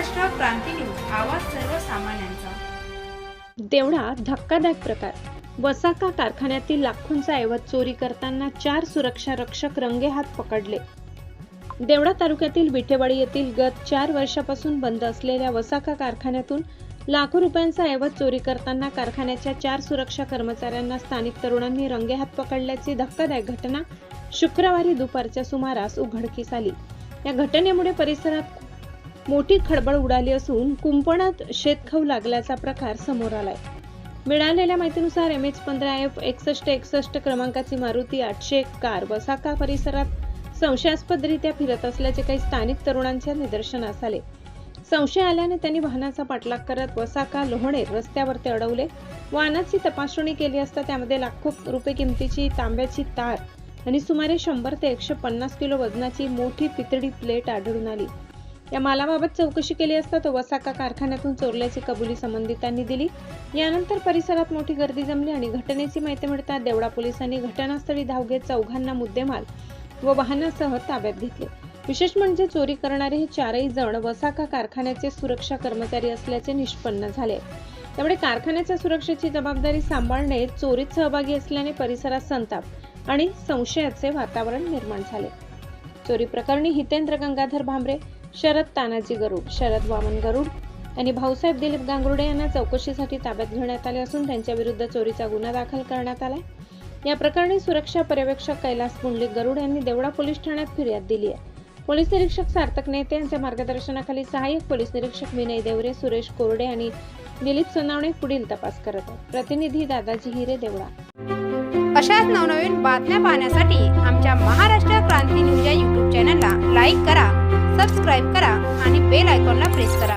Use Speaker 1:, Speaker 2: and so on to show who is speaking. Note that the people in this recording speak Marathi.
Speaker 1: महाराष्ट्र क्रांती न्यूज, आवाज सर्वसामान्यांचा।
Speaker 2: देवळा धक्कादायक प्रकार। वसाका कारखान्यातील लाखोंचा ऐवज चोरी करताना 4 सुरक्षा रक्षक रंगेहात पकडले। देवळा तालुक्यातील विठेवाडी येथील गत 4 वर्षापासून बंद असलेल्या वसाका कारखान्यातून लाखो रुपयांचा ऐवज चोरी करताना कारखान्याच्या 4 सुरक्षा कर्मचाऱ्यांना स्थानिक तरुणांनी रंगेहात पकडल्याची धक्कादायक घटना शुक्रवारी दुपारच्या सुमारास उघडकीस आली। या घटनेमुळे परिसरात मोठी खळबळ उडाली असून कुंपणात शेतखाऊ लागल्याचा प्रकार समोर आलाय। मिळालेल्या माहितीनुसार MH15F 6161 क्रमांकाची मारुती 801 कार वसाका परिसरात संशयास्पदरित्या फिरत असल्याचे काही स्थानिक तरुणांच्या निदर्शनास आले। संशय आल्याने त्यांनी वाहनाचा पाठलाग करत वसाका लोहणेर रस्त्यावर ते अडवले। वाहनाची तपासणी केली असता त्यामध्ये लाखो रुपये किमतीची तांब्याची तार आणि सुमारे 100 ते 150 किलो वजनाची मोठी पितळी प्लेट आढळून आली। या मालाबाबत चौकशी केली असता तो वसाका कारखान्यातून चोरल्याची कबुली संबंधितांनी दिली। यानंतर परिसरात मोठी गर्दी जमली आणि घटनेची माहिती मिळताच देवळा पोलिसांनी घटनास्थळी धाव घेत चौघांना मुद्देमाल व वाहनासह ताब्यात घेतले। विशेष म्हणजे चोरी करणारे हे 4ही जण वसाका कारखान्याचे सुरक्षा कर्मचारी असल्याचे निष्पन्न झाले। त्यामुळे कारखान्याच्या सुरक्षेची जबाबदारी सांभाळणे चोरीत सहभागी असल्याने परिसरात संताप आणि संशयाचे वातावरण निर्माण झाले। चोरी प्रकरणी हितेंद्र गंगाधर भांबरे, शरद तानाजी गरुड, शरद वामन गरुड आणि भाऊसाहेब दिलीप गांगुर्डे यांना चौकशीसाठी ताब्यात घेण्यात आले असून त्यांच्या विरुद्ध चोरीचा गुन्हा दाखल करण्यात आलाय। या प्रकरणी सुरक्षा पर्यवेक्षक कैलास पुंडलिक गरुड यांनी देवळा पोलीस ठाण्यात फिर्याद दिली आहे। पोलीस निरीक्षक सार्थक नेते यांच्या मार्गदर्शनाखाली सहाय्यक पोलीस निरीक्षक विनय देवरे, सुरेश कोरडे आणि दिलीप सोनावणे पुढील तपास करत आहेत। प्रतिनिधी दादाजी हिरे, देवळा।
Speaker 1: अशाच नवनवीन बातम्या पाहण्यासाठी आमच्या महाराष्ट्र क्रांती न्यूज या YouTube चॅनलला लाईक करा, सबस्क्राईब करा आणि बेल आयकॉनला प्रेस करा।